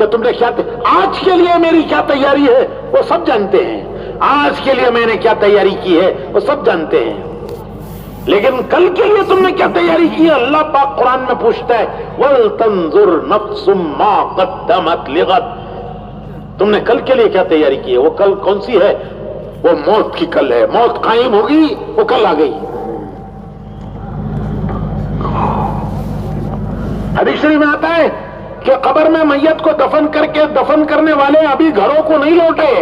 کہ تم نے کیا آج کے لیے میری کیا تیاری ہے وہ سب جانتے ہیں، آج کے لیے میں نے کیا تیاری کی ہے وہ سب جانتے ہیں، لیکن کل کے لیے تم نے کیا تیاری کی ہے اللہ پاک قرآن میں پوچھتا ہے وَلْتَنْظُرْ نَفْسٌ مَا قَدَّمَتْ لِغَدٍ، تم نے کل کے لیے کیا تیاری کی ہے؟ وہ کل کون سی ہے؟ وہ موت کی کل ہے، موت قائم ہوگی، وہ کل آ گئی۔ حدیث شریف میں آتا ہے کہ قبر میں میت کو دفن کر کے دفن کرنے والے ابھی گھروں کو نہیں لوٹے،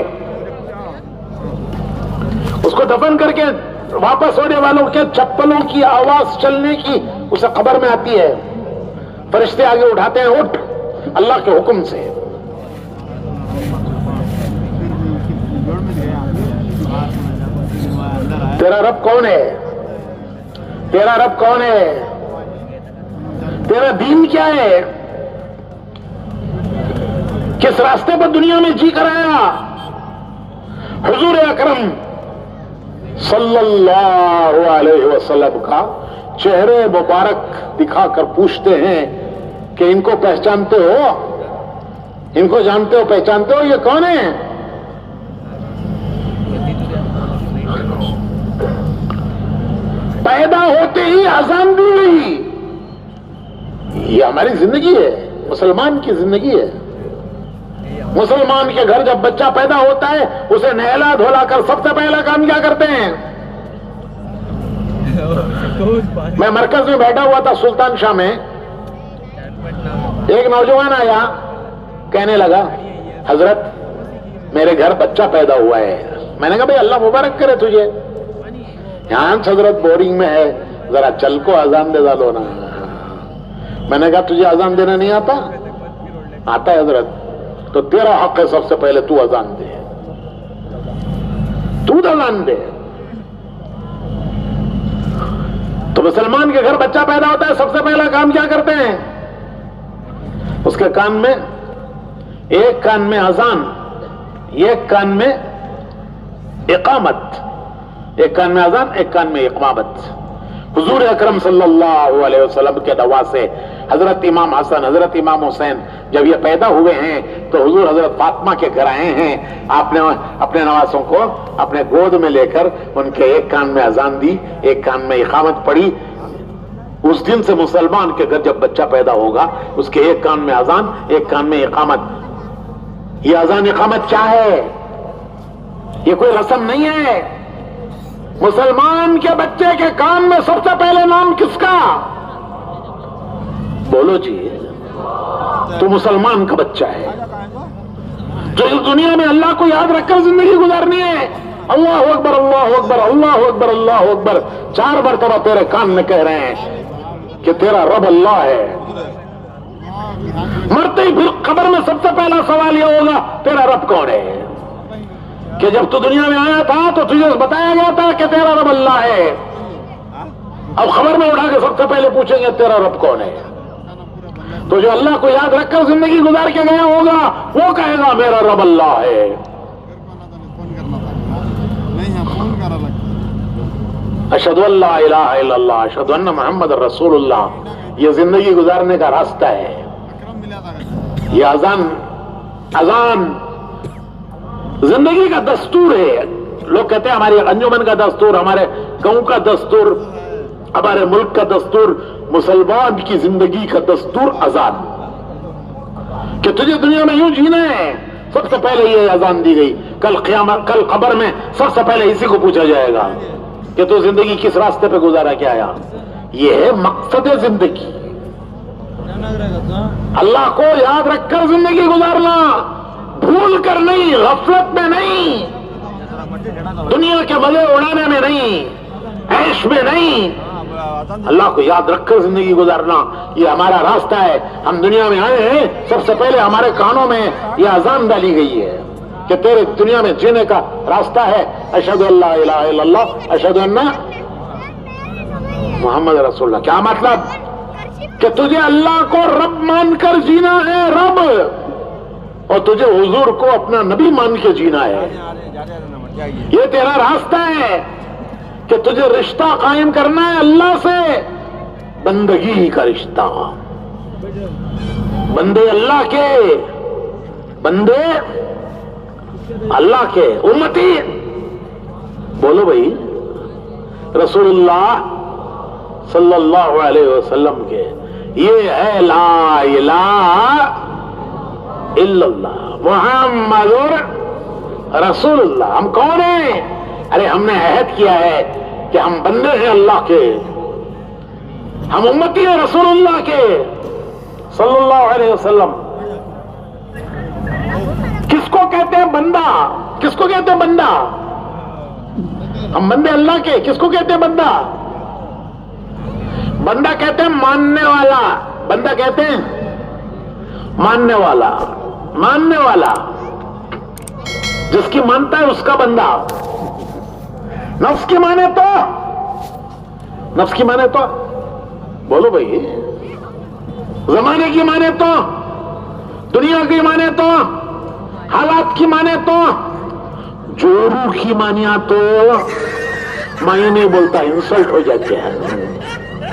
اس کو دفن کر کے واپس ہونے والوں کے چپلوں کی آواز چلنے کی اسے قبر میں آتی ہے، فرشتے آگے اٹھاتے ہیں اٹھ اللہ کے حکم سے۔ تیرا رب کون ہے؟ تیرا رب کون ہے؟ تیرا دین کیا ہے؟ کس راستے پر دنیا میں جی کر آیا؟ حضور اکرم صلی اللہ علیہ وسلم کا چہرے مبارک دکھا کر پوچھتے ہیں کہ ان کو پہچانتے ہو؟ ان کو جانتے ہو، پہچانتے ہو؟ یہ کون ہے؟ پیدا ہوتے ہی اذان دی گئی۔ یہ ہماری زندگی ہے، مسلمان کی زندگی ہے۔ مسلمان کے گھر جب بچہ پیدا ہوتا ہے اسے نہلا دھولا کر سب سے پہلا کام کیا کرتے ہیں؟ میں مرکز میں بیٹھا ہوا تھا سلطان شاہ میں، ایک نوجوان آیا، کہنے لگا حضرت میرے گھر بچہ پیدا ہوا ہے۔ میں نے کہا بھائی اللہ مبارک کرے تجھے، یہاں حضرت بورنگ میں ہے، ذرا چل کو اذان دے ڈالو نا۔ میں نے کہا تجھے اذان دینا نہیں آتا؟ آتا ہے حضرت، تو تیرا حق ہے سب سے پہلے تو اذان دے، تو اذان دے۔ تو مسلمان کے گھر بچہ پیدا ہوتا ہے سب سے پہلا کام کیا کرتے ہیں؟ اس کے کان میں، ایک کان میں اذان، ایک کان میں اقامت، ایک کان میں اذان، ایک کان میں اقامت۔ حضور اکرم صلی اللہ علیہ وسلم کے دعا سے حضرت امام حسن، حضرت امام حسین جب یہ پیدا ہوئے ہیں تو حضور حضرت فاطمہ کے گھر آئے ہیں، آپ نے اپنے نواسوں کو اپنے گود میں لے کر ان کے ایک کان میں اذان دی، ایک کان میں اقامت پڑھی۔ اس دن سے مسلمان کے گھر جب بچہ پیدا ہوگا اس کے ایک کان میں اذان، ایک کان میں اقامت۔ یہ اذان اقامت کیا ہے؟ یہ کوئی رسم نہیں ہے۔ مسلمان کے بچے کے کان میں سب سے پہلے نام کس کا؟ بولو جی، تو مسلمان کا بچہ ہے جو اس دنیا میں اللہ کو یاد رکھ کر زندگی گزارنی ہے۔ اللہ اکبر، اللہ اکبر، اللہ اکبر، اللہ اکبر 4 مرتبہ تیرے کان میں کہہ رہے ہیں کہ تیرا رب اللہ ہے۔ مرتے ہی پھر قبر میں سب سے پہلا سوال یہ ہوگا تیرا رب کون ہے؟ کہ جب تو دنیا میں آیا تھا تو تجھے بتایا گیا تھا کہ تیرا رب اللہ ہے، اب خبر میں اٹھا کے سب سے پہلے پوچھیں گے تیرا رب کون ہے؟ تو جو اللہ کو یاد رکھ کر زندگی گزار کے گیا ہوگا وہ کہے گا میرا رب اللہ ہے۔ اشہد ان لا الہ الا اللہ اشہد ان محمد رسول اللہ، یہ زندگی گزارنے کا راستہ ہے۔ یہ اذان زندگی کا دستور ہے۔ لوگ کہتے ہیں ہماری انجمن کا دستور، ہمارے گاؤں کا دستور، ہمارے ملک کا دستور، مسلمان کی زندگی کا دستور اذان، کہ تجھے دنیا میں یوں جینا ہے سب سے پہلے یہ اذان دی گئی۔ کل قبر میں سب سے پہلے اسی کو پوچھا جائے گا کہ تو زندگی کس راستے پہ گزارا کے آیا۔ یہ ہے مقصد زندگی، اللہ کو یاد رکھ کر زندگی گزارنا، بھول کر نہیں، غفلت میں نہیں، دنیا کے مزے اڑانے میں نہیں، عیش میں نہیں، اللہ کو یاد رکھ کر زندگی گزارنا یہ ہمارا راستہ ہے۔ ہم دنیا میں آئے ہیں سب سے پہلے ہمارے کانوں میں یہ اذان ڈالی گئی ہے کہ تیرے دنیا میں جینے کا راستہ ہے اشہد ان لا الہ الا اللہ اشہد ان محمد رسول اللہ۔ کیا مطلب؟ کہ تجھے اللہ کو رب مان کر جینا ہے، رب، اور تجھے حضور کو اپنا نبی مان کے جینا ہے۔ یہ تیرا راستہ ہے کہ تجھے رشتہ قائم کرنا ہے اللہ سے، بندگی کا رشتہ، بندے اللہ کے بندے اللہ کے، امتی بولو بھائی رسول اللہ صلی اللہ علیہ وسلم کے، یہ ہے لا الہ الا اللہ محمد رسول اللہ۔ ہم کون ہیں؟ ارے ہم نے عہد کیا ہے کہ ہم بندے ہیں اللہ کے، ہم امتی ہیں رسول اللہ کے صلی اللہ علیہ وسلم۔ کس کو کہتے ہیں بندہ؟ کس کو کہتے ہیں بندہ؟ ہم بندے اللہ کے، کس کو کہتے ہیں بندہ؟ بندہ کہتے ہیں ماننے والا، بندہ کہتے ہیں ماننے والا، ماننے والا جس کی مانتا ہے اس کا بندہ۔ نفس کی مانے تو، نفس کی مانے تو بولو بھائی، زمانے کی مانے تو، دنیا کی مانے تو، حالات کی مانے تو، جو روح کی مانیا تو میں نہیں بولتا، انسلٹ ہو جاتے ہیں۔